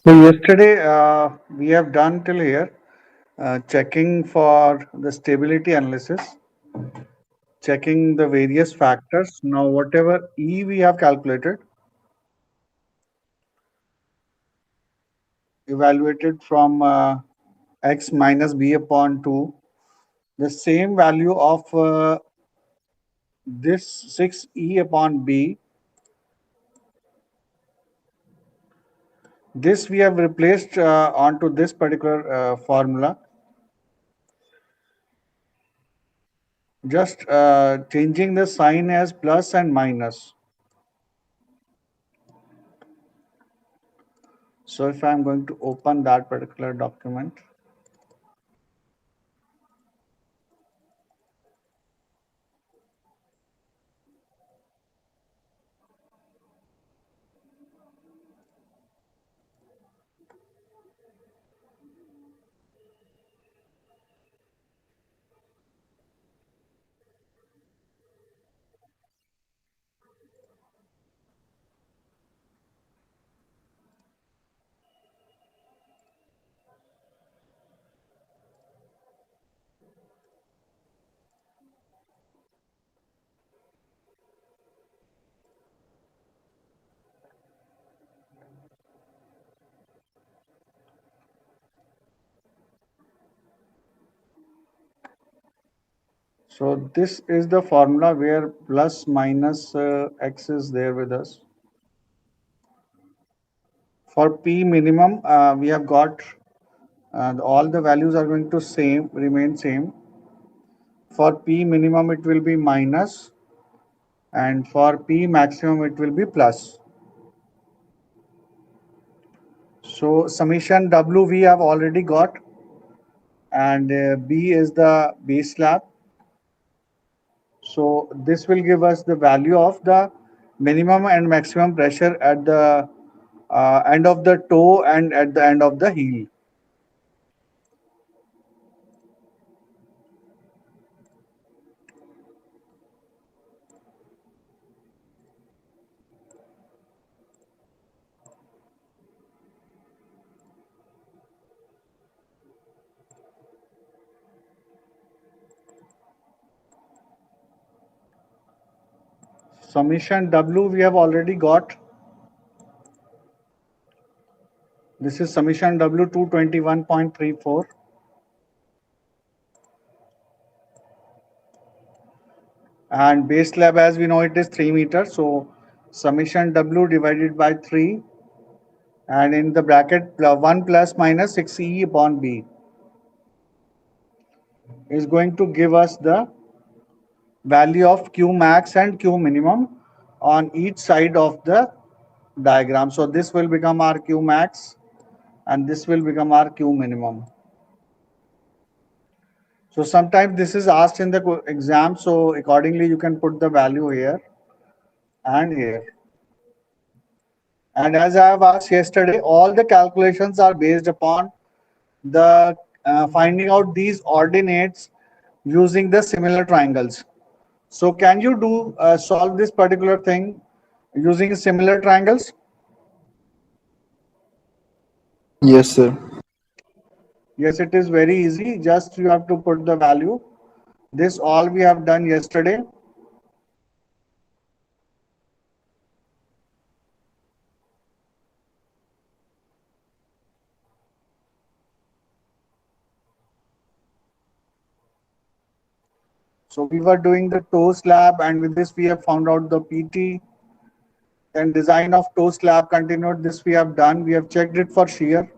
So yesterday we have done till here checking for the stability analysis, checking the various factors. Now whatever E we have calculated, evaluated from x minus b upon 2, the same value of this 6E upon b, this we have replaced onto this particular formula, just changing the sign as plus and minus. So if I'm going to open that particular document, so this is the formula where plus minus x is there with us. For P minimum, we have got all the values are going to remain same. For P minimum, it will be minus, and for P maximum, it will be plus. So summation W we have already got, and B is the base slab. So this will give us the value of the minimum and maximum pressure at the end of the toe and at the end of the heel. Summation W we have already got. This is summation W 221.34. And base slab, as we know, it is 3 meters. So summation W divided by 3, and in the bracket 1 plus minus 6E upon B is going to give us the value of Q max and Q minimum on each side of the diagram. So this will become our Q max and this will become our Q minimum. So sometimes this is asked in the exam, so accordingly you can put the value here and here. And as I have asked yesterday, all the calculations are based upon the finding out these ordinates using the similar triangles. So can you do solve this particular thing using similar triangles? Yes, sir. Yes, it is very easy. Just you have to put the value. This all we have done yesterday. So we were doing the toe slab, and with this we have found out the PT. Then design of toe slab continued. This we have done. We have checked it for shear.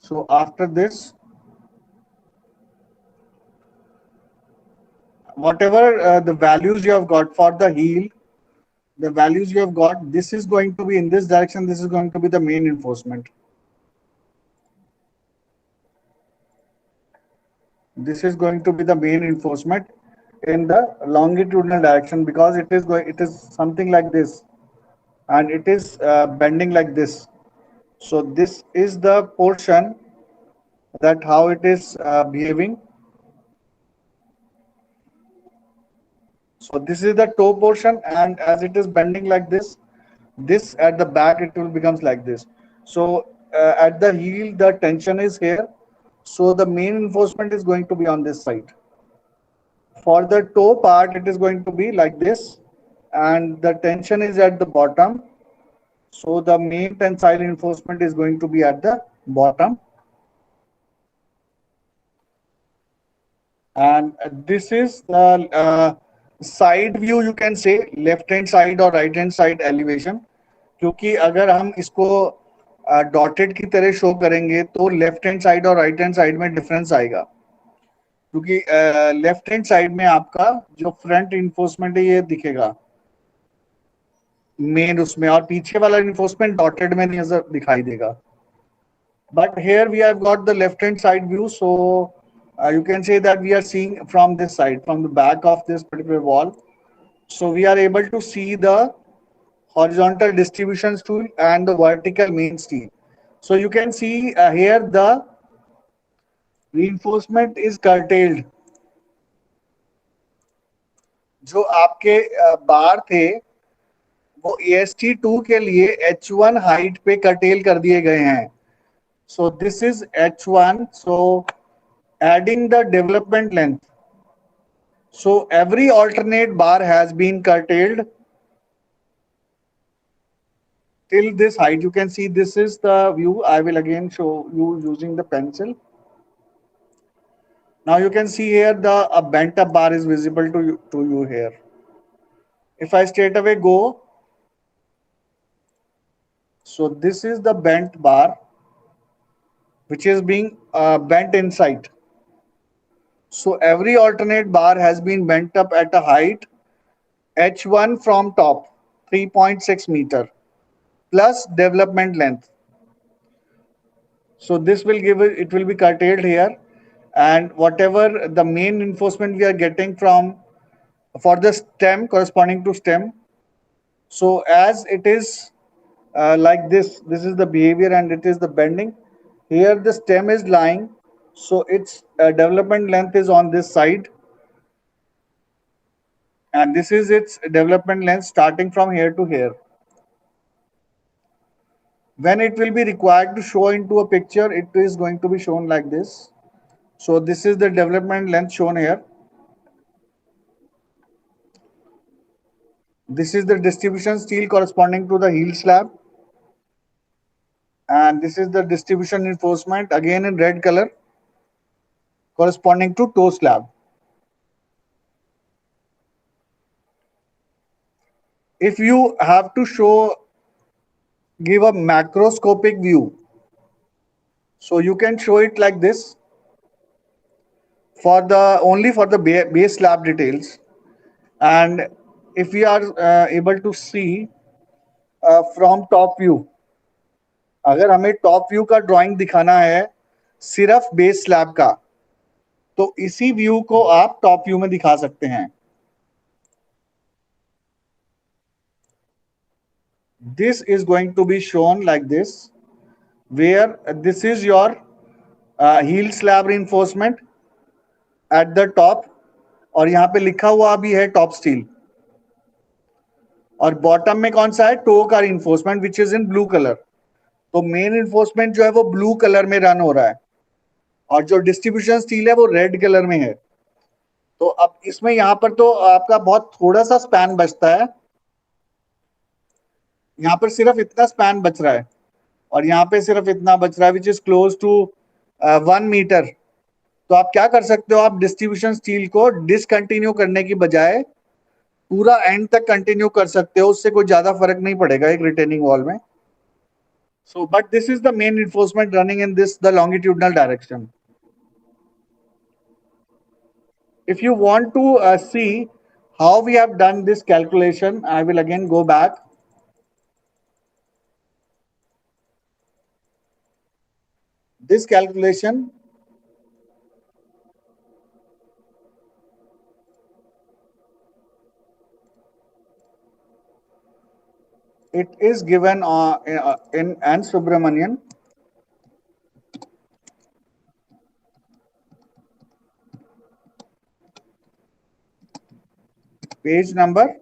So after this, whatever the values you have got for the heel, the values you have got, this is going to be in this direction. This is going to be the main reinforcement. This is going to be the main reinforcement in the longitudinal direction, because it is something like this, and it is bending like this. So this is the portion that how it is behaving. So this is the toe portion, and as it is bending like this at the back it will becomes like this. So at the heel the tension is here. So the main reinforcement is going to be on this side. For the toe part, it is going to be like this, and the tension is at the bottom. So the main tensile reinforcement is going to be at the bottom. And this is the side view, you can say, left hand side or right hand side elevation. क्योंकि अगर हम इसको dotted की तरह show करेंगे तो left hand side और right hand side में डिफरेंस आएगा, क्योंकि लेफ्ट हैंड साइड में आपका जो फ्रंट इन्फोर्समेंट है ये दिखेगा मेन उसमें, और पीछे वाला इन्फोर्समेंट डॉटेड में नजर दिखाई देगा. But here we have got the left hand side view, so you can say that we are seeing from this side, from the back of this particular wall. So we are able to see the horizontal distribution tool and the vertical main steel. So you can see here the reinforcement is curtailed. जो आपके बार थे वो AST2 के लिए H1 height पे cartel कर दिए गए हैं. So this is H1. So adding the development length. So every alternate bar has been curtailed till this height. You can see this is the view. I will again show you using the pencil. Now you can see here the bent up bar is visible to you here. If I straight away go, so this is the bent bar which is being bent inside. So every alternate bar has been bent up at a height H1 from top 3.6 meter plus development length. So this will give it will be curtailed here, and whatever the main reinforcement we are getting from for the stem corresponding to stem. So as it is like this is the behavior and it is the bending. Here the stem is lying, so its development length is on this side, and this is its development length starting from here to here. When it will be required to show into a picture, it is going to be shown like this. So this is the development length shown here. This is the distribution steel corresponding to the heel slab, and this is the distribution reinforcement again in red color corresponding to toe slab. If you have to give a macroscopic view, so you can show it like this for the only for the base slab details. And if we are able to see from top view, अगर हमें top view का drawing दिखाना है सिर्फ base slab का, तो इसी view को आप टॉप व्यू में दिखा सकते हैं. This is going to be shown like this, where this is your heel slab reinforcement at the top, और यहाँ पे लिखा हुआ भी है टॉप स्टील, और बॉटम में कौन सा है, टो का reinforcement which is in blue color. तो मेन reinforcement जो है वो ब्लू कलर में रन हो रहा है, और जो डिस्ट्रीब्यूशन स्टील है वो रेड कलर में है. तो अब इसमें यहाँ पर तो आपका बहुत थोड़ा सा स्पैन बचता है, यहाँ पर सिर्फ इतना स्पैन बच रहा है, और यहाँ पे सिर्फ इतना बच रहा है which is close to 1 metre. तो आप क्या कर सकते हो, आप डिस्ट्रीब्यूशन स्टील को डिसकंटिन्यू करने की बजाय पूरा एंड तक कंटिन्यू कर सकते हो, उससे कोई ज्यादा फर्क नहीं पड़ेगा एक रिटेनिंग वॉल में. So but this is the main reinforcement running in this the longitudinal direction. If you want to see how we have done this calculation, I will again go back. This calculation it is given in N. Subramanian. Page number.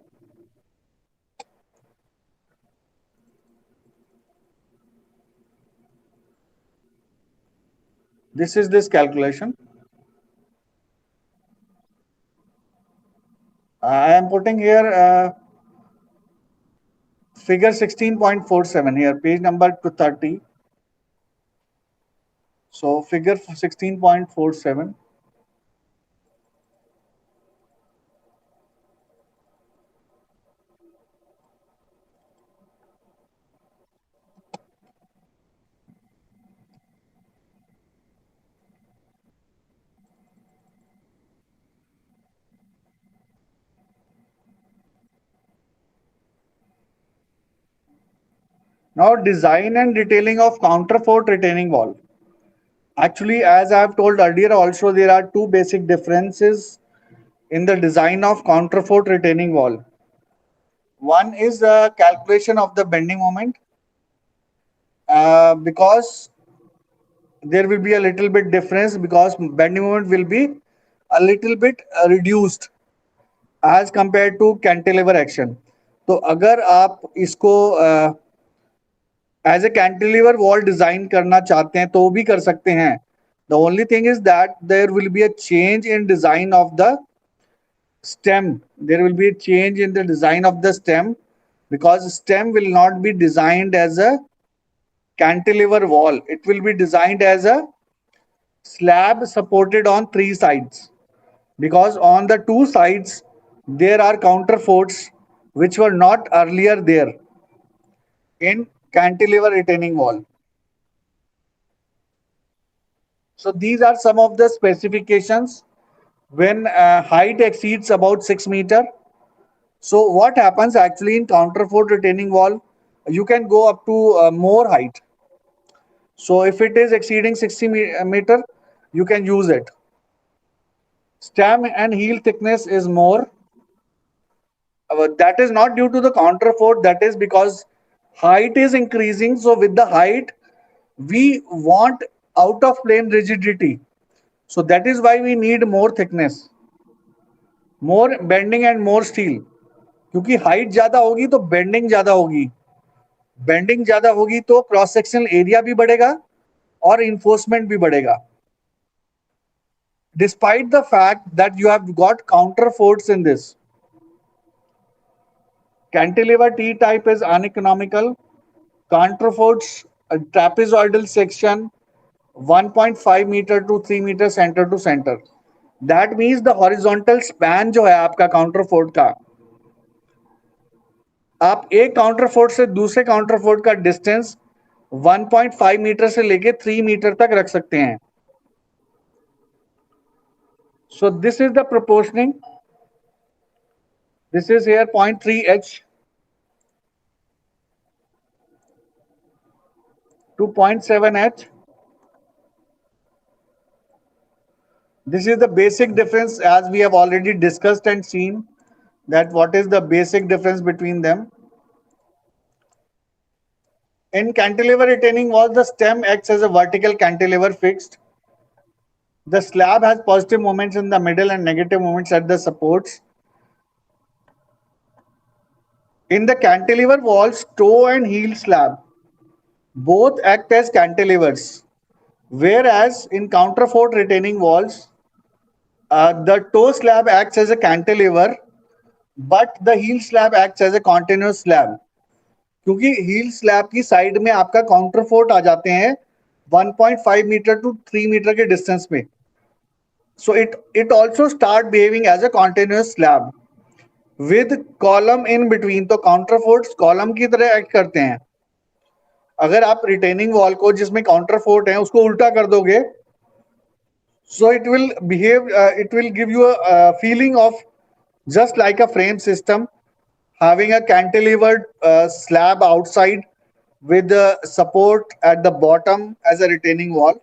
This is this calculation. I am putting here figure 16.47 here, page number 230. So figure 16.47. Now design and detailing of counterfort retaining wall. Actually, as I have told earlier also, there are two basic differences in the design of counterfort retaining wall. One is the calculation of the bending moment, because there will be a little bit difference because bending moment will be a little bit reduced as compared to cantilever action. तो अगर आप इसको as a cantilever wall design करना चाहते हैं तो भी कर सकते हैं. The only thing is that there will be a change in design of the stem. There will be a change in the design of the stem because stem will not be designed as a cantilever wall. It will be designed as a slab supported on three sides, because on the two sides there are counterforts which were not earlier there in cantilever retaining wall. So these are some of the specifications when height exceeds about 6 meter. So what happens actually in counterfort retaining wall, you can go up to more height. So if it is exceeding 60 meter, you can use it. Stem and heel thickness is more. That is not due to the counterfort, that is because height is increasing. So with the height, we want out of plane rigidity. So that is why we need more thickness, more bending and more steel. क्योंकि height ज्यादा होगी तो bending ज्यादा होगी, bending ज्यादा होगी तो cross sectional area भी बढ़ेगा और इन्फोर्समेंट भी बढ़ेगा. Despite the fact that you have got counterforts in this, cantilever T type is uneconomical. Counterforts, trapezoidal section 1.5 meter to 3 meter center to center. That means the horizontal span जो है आपका counterfort का, आप एक काउंटरफोर्ट से दूसरे काउंटरफोर्ट का डिस्टेंस 1.5 मीटर से लेके 3 मीटर तक रख सकते हैं. So this is the proportioning. This is here 0.3h to 0.7h. This is the basic difference, as we have already discussed and seen that what is the basic difference between them. In cantilever retaining wall, the stem acts as a vertical cantilever fixed. The slab has positive moments in the middle and negative moments at the supports. In the cantilever walls, toe and heel slab both act as cantilevers, whereas in counterfort retaining walls, the toe slab acts as a cantilever, but the heel slab acts as a continuous slab. क्योंकि heel slab की side में आपका counterfort आ जाते हैं 1.5 metre to 3 metre के distance में. So it also start behaving as a continuous slab with column in between. तो counterforts column की तरह act करते हैं. अगर आप रिटेनिंग वॉल को जिसमें काउंटरफोर्ट है उसको उल्टा कर दोगे, so it will behave, it will give you a feeling of just like a frame system having a cantilevered slab outside with the support at the bottom as a retaining wall.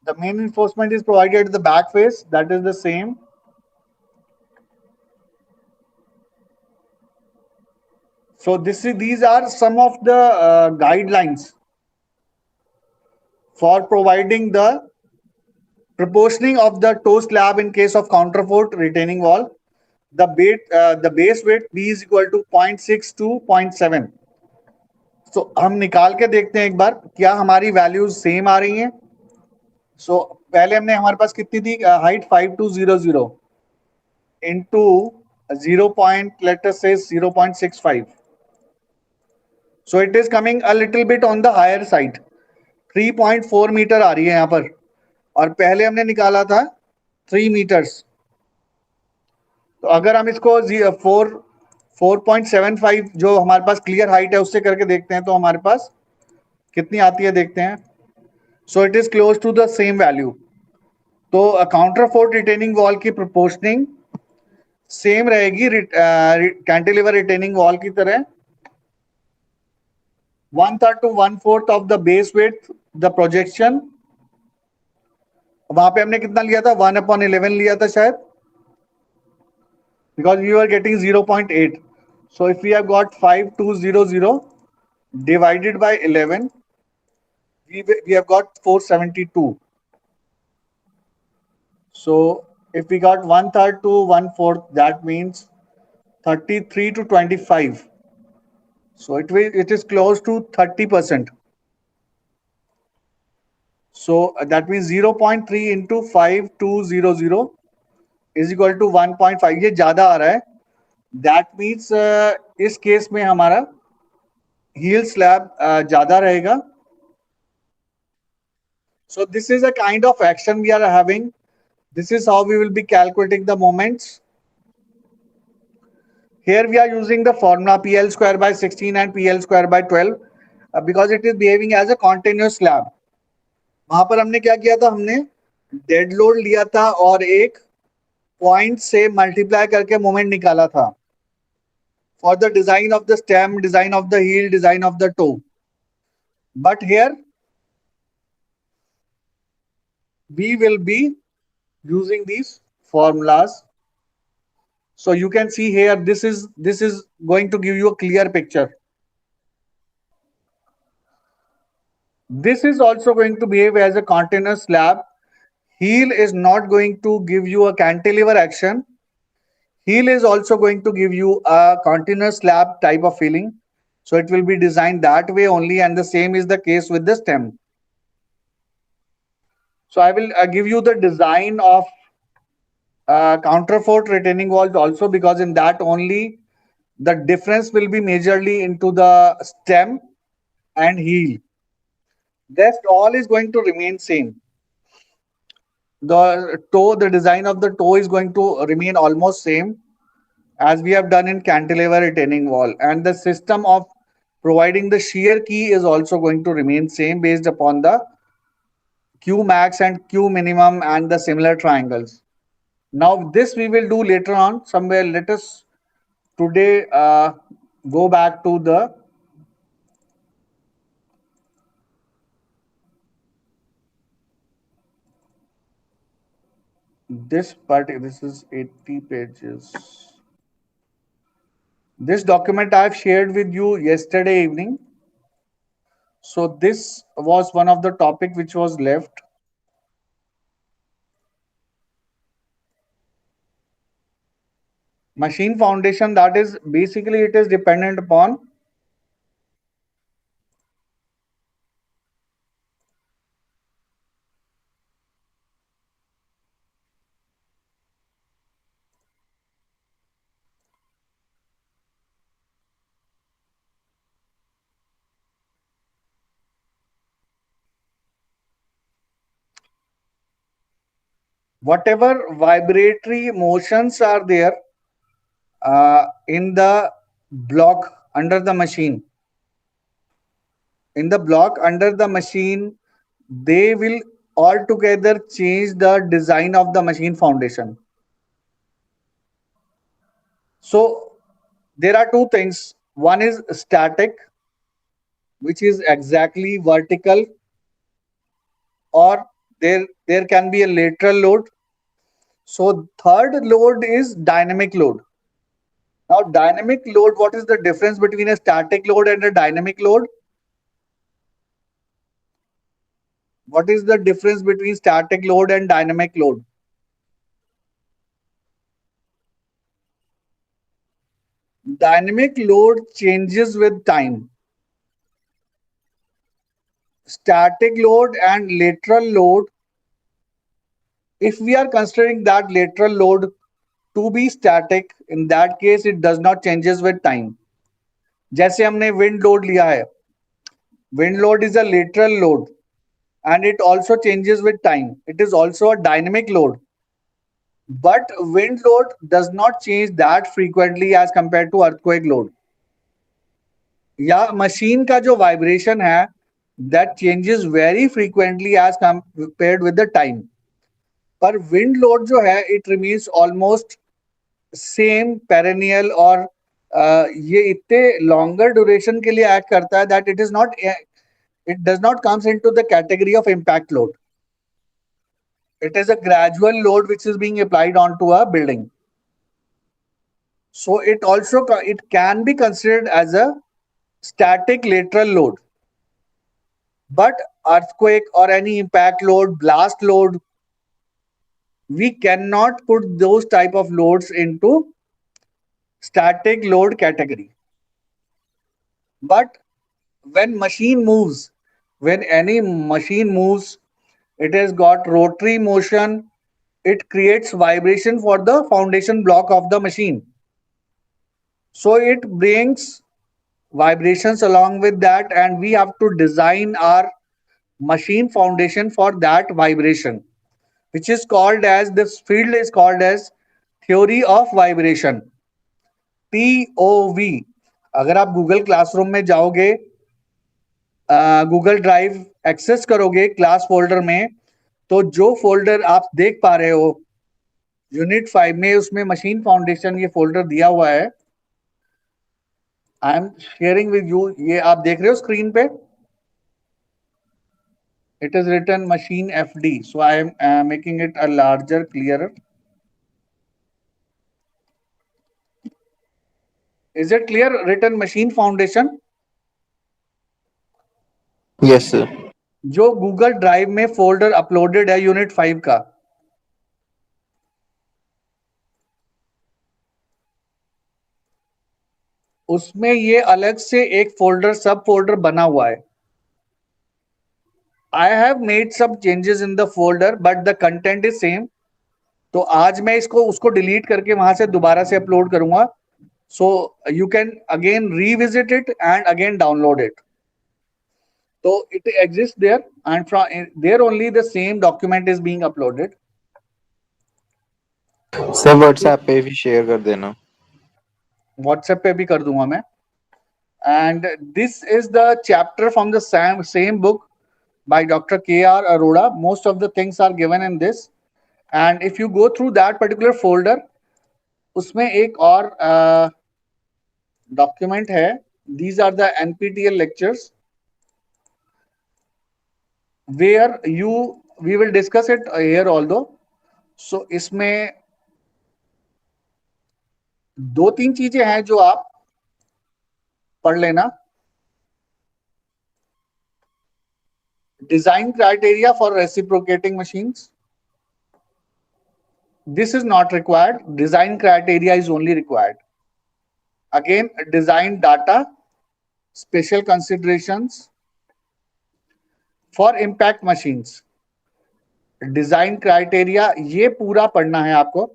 The main reinforcement is provided at the back face, that is the same. So these are some of the guidelines for providing the proportioning of the toe slab in case of counterfort retaining wall. The base weight B is equal to 0.6 to 0.7. So हम निकाल के देखते हैं एक बार क्या हमारी values same आ रही हैं. सो पहले हमने हमारे पास कितनी थी height 5200 into 0. Let us say 0.65. So it is coming a little bit on the higher side. 3.4 metre आ रही है यहाँ पर और पहले हमने निकाला था 3 मीटर्स. तो अगर हम इसको 4.75 जो हमारे पास क्लियर हाइट है उससे करके देखते हैं तो हमारे पास कितनी आती है देखते हैं. So it is close to the same value. तो काउंटर फोर्ट रिटेनिंग वॉल की प्रोपोर्शनिंग सेम रहेगी कैंटिलीवर रिटेनिंग वॉल की तरह. 1/3 to 1/4 of the base width the projection. वहां पे हमने कितना लिया था 1/11 लिया था शायद because we were getting 0.8. So if we have got 5200 divided by 11 we have got 472. So if we got 1/3 to 1/4 that means 33 to 25. So it is close to 30%. So that means 0.3 into 5200 is equal to 1.5. ये ज्यादा आ रहा है. That means इस case में हमारा heel slab ज्यादा रहेगा. So this is a kind of action we are having. This is how we will be calculating the moments. Here we are using the formula PL square by 16 and PL square by 12 because it is behaving as a continuous slab. वहां पर हमने क्या किया था हमने dead load लिया था और एक पॉइंट से मल्टीप्लाई करके मोमेंट निकाला था for the design of the stem, design of the heel, design of the toe. But here we will be using these formulas. So you can see here this is going to give you a clear picture. This is also going to behave as a continuous slab. Heel is not going to give you a cantilever action. Heel is also going to give you a continuous slab type of feeling. So it will be designed that way only, and the same is the case with the stem. So I will give you the design of counterfort retaining walls also, because in that only the difference will be majorly into the stem and heel. Rest all is going to remain same. The toe, the design of the toe is going to remain almost same as we have done in cantilever retaining wall, and the system of providing the shear key is also going to remain same based upon the Q max and Q minimum and the similar triangles. Now this we will do later on somewhere. Let us today go back to the this is 80 pages. This document I have shared with you yesterday evening. So this was one of the topic which was left. Machine foundation, that is basically it is dependent upon whatever vibratory motions are there in the block under the machine. In the block under the machine, they will altogether change the design of the machine foundation. So there are two things. One is static, which is exactly vertical, or there can be a lateral load. So third load is dynamic load. Now dynamic load, what is the difference between a static load and a dynamic load? What is the difference between static load and dynamic load? Dynamic load changes with time. Static load and lateral load, if we are considering that lateral load to be static, in that case it does not changes with time. जैसे हमने wind load लिया है, wind load is a lateral load and it also changes with time. It is also a dynamic load, but wind load does not change that frequently as compared to earthquake load. या machine का जो vibration है that changes very frequently as compared with the time. पर wind load जो है it remains almost same perennial और ये इतने longer duration के लिए act करता है that it does not comes into the category of impact load. It is a gradual load which is being applied onto a building. So it can be considered as a static lateral load. But earthquake or any impact load, blast load, we cannot put those type of loads into static load category. But when any machine moves, it has got rotary motion, it creates vibration for the foundation block of the machine. So it brings vibrations along with that, and we have to design our machine foundation for that vibration, which is called as, this field is called as theory of vibration, TOV. अगर आप Google classroom में जाओगे, Google drive access करोगे class folder में, तो जो folder आप देख पा रहे हो यूनिट 5 में, उसमें मशीन फाउंडेशन ये फोल्डर दिया हुआ है. I am sharing with you. ये आप देख रहे हो स्क्रीन पे, it is written machine FD. So I am making it a larger, clearer. Is it clear? Written machine foundation. Yes, sir. जो गूगल ड्राइव में फोल्डर अपलोडेड है unit 5 का, उसमें ये अलग से एक फोल्डर, सब फोल्डर बना हुआ है. I have made some changes in the folder, but the content is same. तो आज मैं इसको उसको डिलीट करके वहां से दोबारा से अपलोड करूंगा. So you can again revisit it and again download it. So it exists there, and from there only the same document is being uploaded. Sir WhatsApp पे भी शेयर कर देना. WhatsApp पे भी कर दूंगा मैं. And this is the chapter from the same book by Dr. K.R. Arora. Most of the things are given in this. And if you go through that particular folder, उसमें एक और document है. These are the NPTEL lectures where we will discuss it here although. So इसमें दो तीन चीजें हैं जो आप पढ़ लेना. Design criteria for reciprocating machines. This is not required. Design criteria is only required. Again, design data, special considerations for impact machines. Design criteria, ये पूरा पढ़ना है आपको.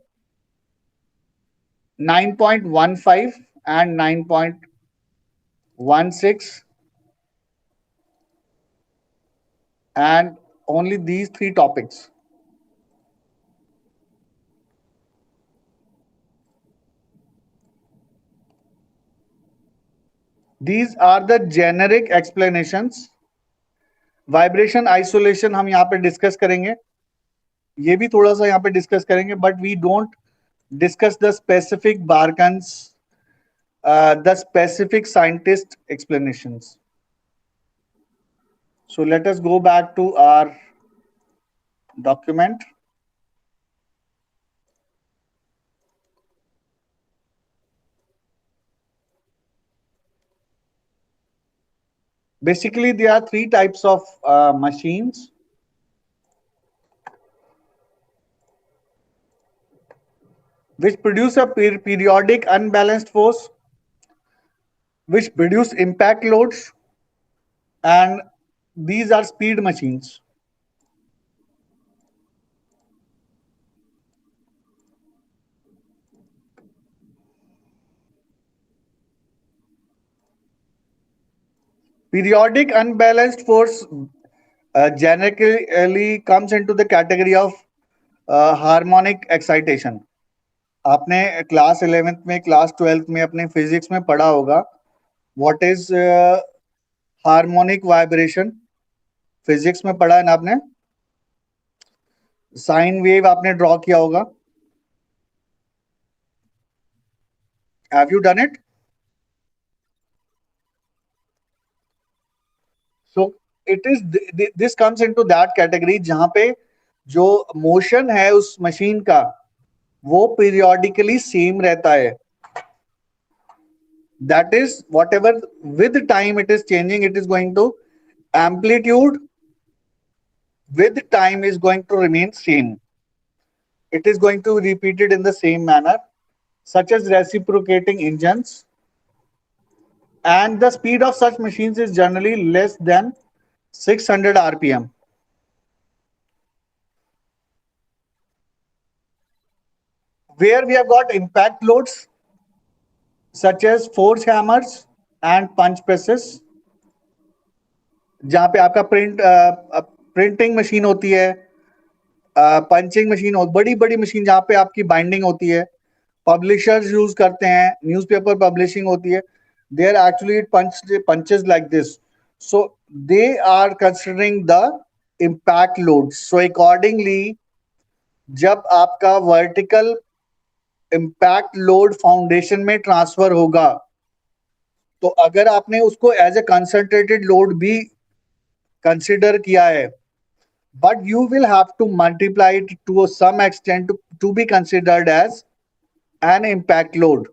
9.15 and 9.16 and only these three topics. These are the generic explanations. Vibration isolation हम यहाँ पे discuss करेंगे, ये भी थोड़ा सा यहाँ पे डिस्कस करेंगे, but we don't discuss the specific Barkhan's, the specific scientist explanations. So let us go back to our document. Basically, there are three types of machines. which produce a periodic unbalanced force, which produce impact loads, and these are speed machines. Periodic unbalanced force generally comes into the category of harmonic excitation. आपने class 11th में class 12th में अपने physics में पढ़ा होगा what is harmonic vibration. Physics में पढ़ा है ना आपने. साइन वेव आपने ड्रॉ किया होगा. Have you done it? So it is this comes into that category जहां पे जो मोशन है उस मशीन का वो पीरियोडिकली सेम रहता है. That is, whatever with time it is changing, it is going to amplitude with time is going to remain same. It is going to be repeated in the same manner, such as reciprocating engines, and the speed of such machines is generally less than 600 rpm. Where we have got impact loads such as forge hammers and punch presses, जहां पे आपका printing machine होती है, punching machine, बड़ी बड़ी machine जहां पे आपकी बाइंडिंग होती है, पब्लिशर्स यूज करते हैं, न्यूज़पेपर पब्लिशिंग होती है, they are actually punches like this. So they are considering the impact load. So accordingly जब आपका वर्टिकल इम्पैक्ट लोड फाउंडेशन में ट्रांसफर होगा तो अगर आपने उसको एज ए कंसंट्रेटेड लोड भी कंसिडर किया है, but you will have to multiply it to some extent to be considered as an impact load.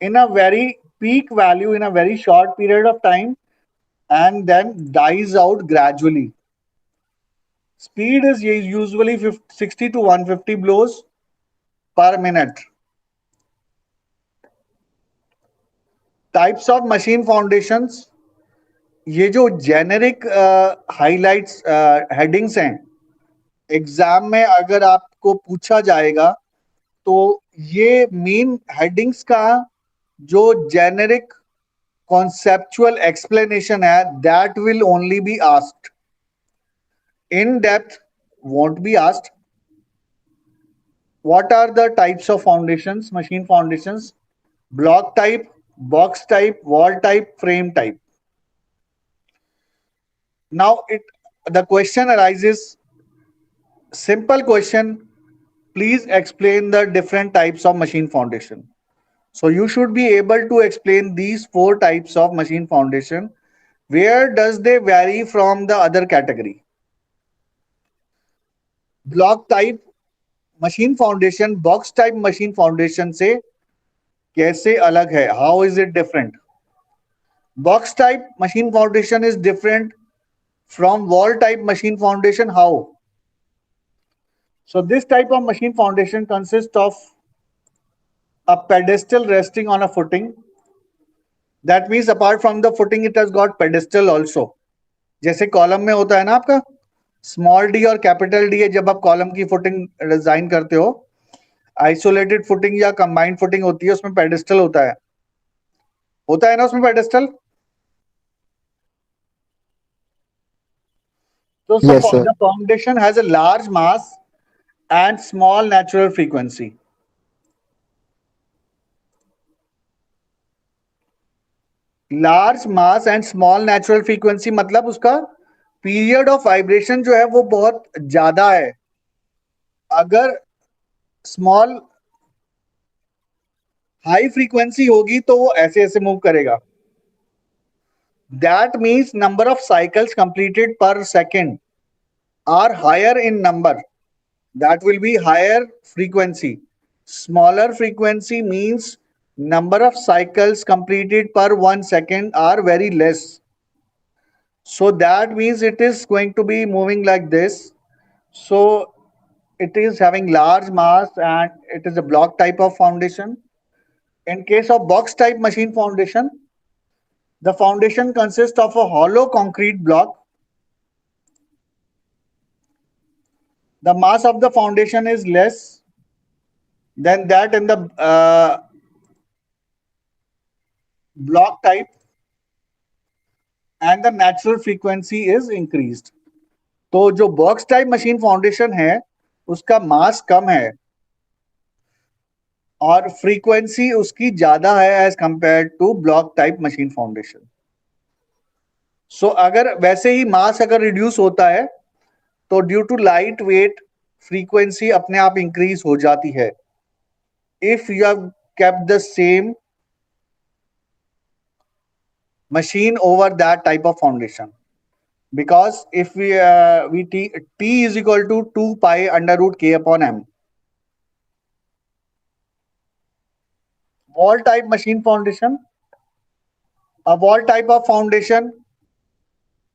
In a very peak value in a very short period of time and then dies out gradually. Speed is usually 60 to 150 blows per minute. Types of machine foundations. ये जो generic highlights headings हैं, exam में अगर आपको पूछा जाएगा तो ये मेन हेडिंग्स का जो जेनेरिक कॉन्सेप्चुअल एक्सप्लेनेशन है that will only be asked. In depth won't be asked. What are the types of foundations, machine foundations? Block type, box type, wall type, frame type. Now the question arises, simple question, please explain the different types of machine foundation. So you should be able to explain these 4 types of machine foundation. Where does they vary from the other category? Block type machine foundation box type machine foundation से कैसे अलग है? How is it different? Box type machine foundation is different from wall type machine foundation. How? So this type of machine foundation consists of a pedestal resting on a footing. That means apart from the footing it has got pedestal also. जैसे column में होता है ना आपका small D और capital D है, जब आप कॉलम की फुटिंग डिजाइन करते हो, आइसोलेटेड फुटिंग या कंबाइंड फुटिंग होती है, उसमें पेडेस्टल होता है ना उसमें pedestal. So Yes, sir. the foundation has a large mass and small natural frequency. Large mass and small natural frequency मतलब उसका पीरियड ऑफ वाइब्रेशन जो है वो बहुत ज्यादा है. अगर स्मॉल हाई फ्रीक्वेंसी होगी तो वो ऐसे ऐसे मूव करेगा. That means number of cycles completed per second are higher in number. That will be higher frequency. Smaller frequency means number of cycles completed per 1 second are very less. So that means it is going to be moving like this. So it is having large mass and it is a block type of foundation. In case of box type machine foundation, the foundation consists of a hollow concrete block. The mass of the foundation is less than that in the block type, and the natural frequency is increased. तो जो box type machine foundation है उसका मास कम है और frequency उसकी ज्यादा है as compare to block type machine foundation. So अगर वैसे ही मास अगर रिड्यूस होता है तो due to light weight frequency अपने आप इंक्रीज हो जाती है if you have kept the same machine over that type of foundation, because if we t is equal to 2 pi under root k upon m. Wall type machine foundation. A wall type of foundation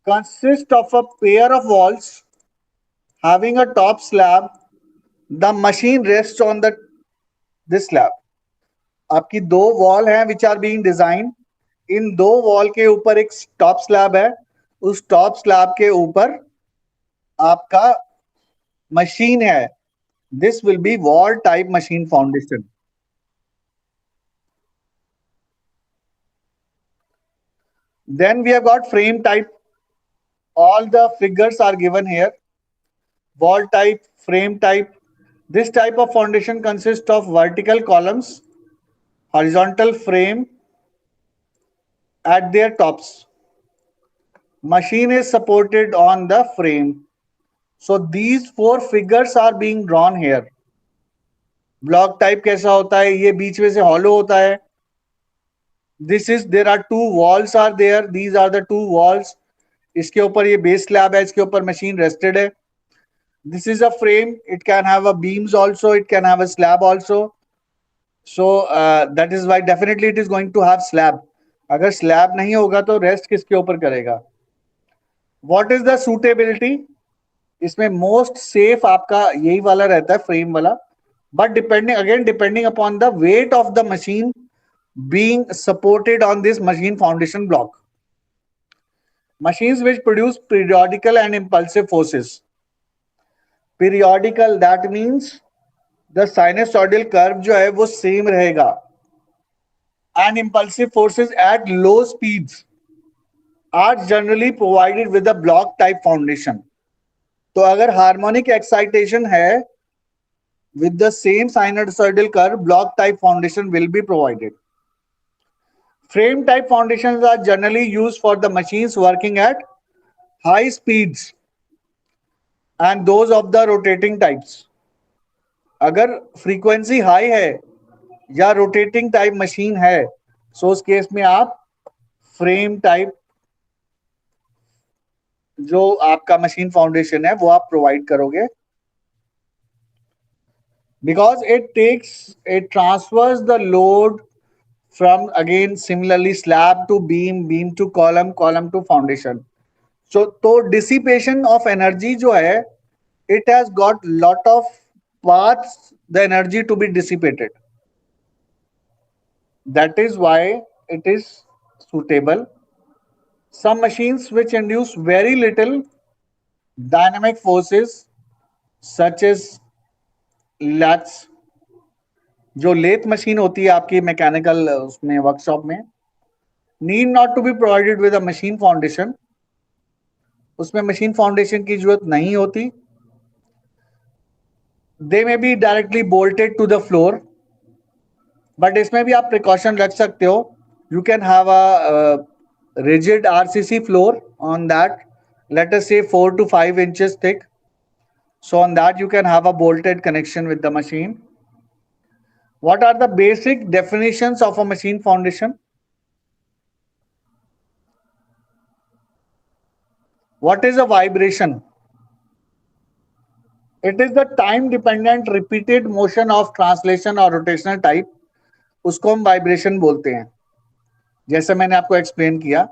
consists of a pair of walls having a top slab. The machine rests on this slab. आपकी दो wall हैं which are being designed. इन दो wall के ऊपर एक top slab है. उस top slab के ऊपर आपका मशीन है. This will be wall type machine foundation. Then we have got frame type. All the figures are given here. Wall type, frame type. This type of foundation consists of vertical columns, horizontal frame at their tops. Machine is supported on the frame. So these four figures are being drawn here. Block type कैसा होता है? ये बीच में से hollow होता है. This is, there are two walls are there. These are the two walls. इसके ऊपर ये base slab है, इसके ऊपर machine rested है. This is a frame. It can have a beams also. It can have a slab also. So that is why definitely it is going to have slab. अगर slab नहीं होगा तो rest किसके ऊपर करेगा? What is the suitability? इसमें most safe आपका यही वाला रहता है, frame वाला. But depending upon the weight of the machine being supported on this machine foundation block. Machines which produce periodical and impulsive forces. Periodical, that means the sinusoidal curve जो है वो same रहेगा. And impulsive forces at low speeds are generally provided with a block type foundation. तो अगर harmonic excitation है with the same sinusoidal curve, block type foundation will be provided. Frame type foundations are generally used for the machines working at high speeds and those of the rotating types. अगर frequency high है या rotating type machine है, so उस case में आप frame type जो आपका machine foundation है वो आप provide करोगे. Because it transfers the load from, again similarly, slab to beam, beam to column, column to foundation. So dissipation of energy जो है, it has got lot of paths the energy to be dissipated. That is why it is suitable. Some machines which induce very little dynamic forces such as lathes, जो lathe machine होती है आपकी mechanical उसमें workshop में, need not to be provided with a machine foundation. उसमें machine foundation की जरूरत नहीं होती. They may be directly bolted to the floor, but इसमें भी आप प्रिकॉशन रख सकते हो. You can have a rigid RCC floor on that, let us say 4 to 5 inches thick. So on that you can have a bolted connection with the machine. What are the basic definitions of a machine foundation? What is a vibration? It is the time dependent repeated motion of translation or rotational type. उसको हम vibration बोलते हैं. जैसे मैंने आपको explain किया,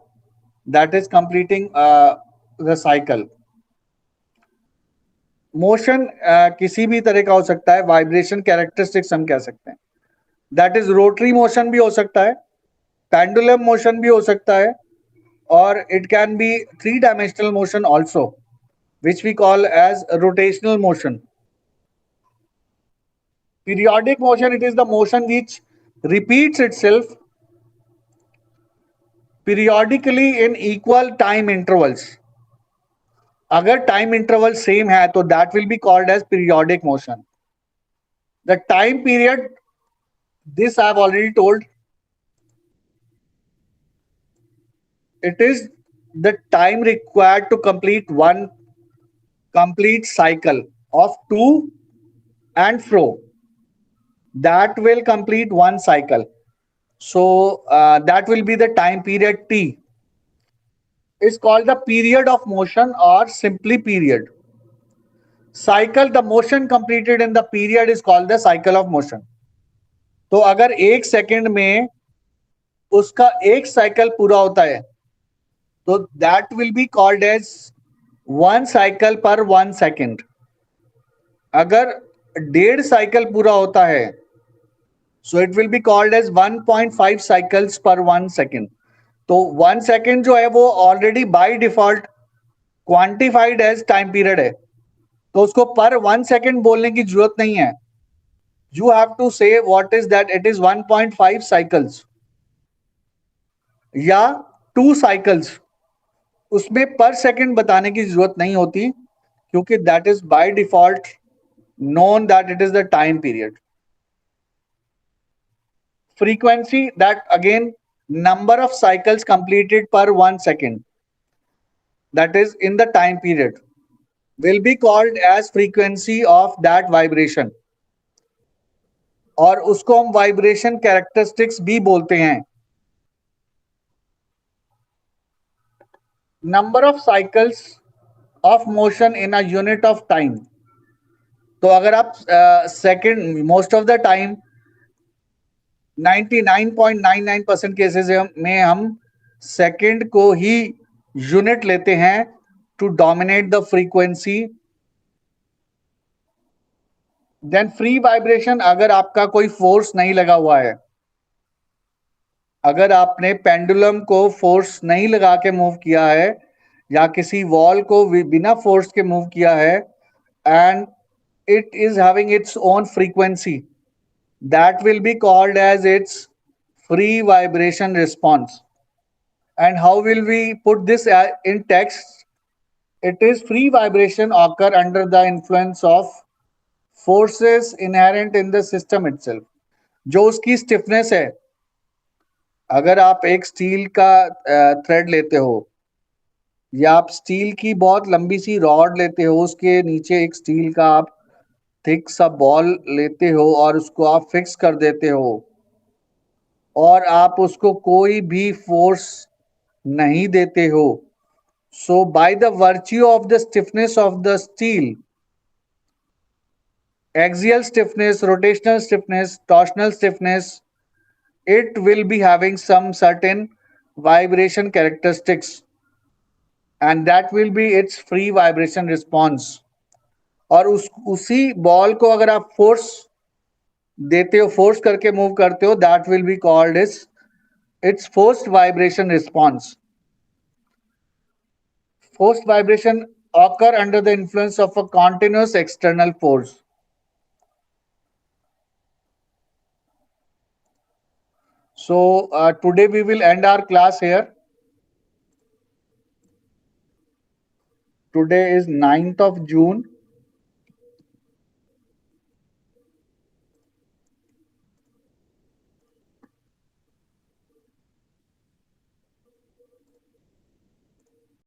that is completing the cycle. Motion किसी भी तरह का हो सकता है, वाइब्रेशन कैरेक्टरिस्टिक्स हम कह सकते हैं। दैट इज रोटरी मोशन भी हो सकता है, पेंडुलम मोशन भी हो सकता है, और it can be three dimensional motion also, which we call as rotational motion. Periodic motion, it is the motion which repeats itself periodically in equal time intervals. अगर टाइम इंटरवल सेम है तो that will be called as periodic motion. The time period, this I have already told, it is the time required to complete one complete cycle of to and fro. That will complete one cycle. So that will be the time period T. Is called the period of motion or simply period. Cycle, the motion completed in the period is called the cycle of motion. तो अगर एक second में उसका एक cycle पूरा होता है तो that will be called as one cycle पर वन सेकंड. अगर 1.5 साइकिल पूरा होता है so it will be called as 1.5 cycles पर वन सेकंड. तो 1 सेकंड जो है वो already by default quantified as time period है, तो उसको पर 1 सेकंड बोलने की जरूरत नहीं है. You have to say what is that, it is 1.5 cycles या 2 cycles. उसमें पर सेकंड बताने की जरूरत नहीं होती क्योंकि that is by default known that it is the time period. Frequency, that again number of cycles completed per 1 second, that is in the time period, will be called as frequency of that vibration. और उसको हम vibration characteristics भी बोलते हैं. Number of cycles of motion in a unit of time. तो अगर आप second, most of the time 99.99% cases में हम सेकंड को ही यूनिट लेते हैं to dominate the frequency. Then free vibration, अगर आपका कोई फोर्स नहीं लगा हुआ है, अगर आपने पेंडुलम को फोर्स नहीं लगा के मूव किया है या किसी वॉल को बिना फोर्स के मूव किया है and it is having its own frequency, that will be called as its free vibration response. And how will we put this in text? It is free vibration occur under the influence of forces inherent in the system itself. जो उसकी stiffness है, अगर आप एक steel का thread लेते हो या आप स्टील की बहुत लंबी सी रॉड लेते हो, उसके नीचे एक स्टील का आप थिक सा बॉल लेते हो और उसको आप फिक्स कर देते हो और आप उसको कोई भी फोर्स नहीं देते हो, so by the virtue of the stiffness of the steel, axial stiffness, rotational stiffness, torsional stiffness, it will be having some certain vibration characteristics and that will be its free vibration response. और उसी ball को अगर आप force देते हो, force करके move करते हो, that will be called is it's forced vibration response. Forced vibration occur under the influence of a continuous external force. So today we will end our class here. Today is 9th of June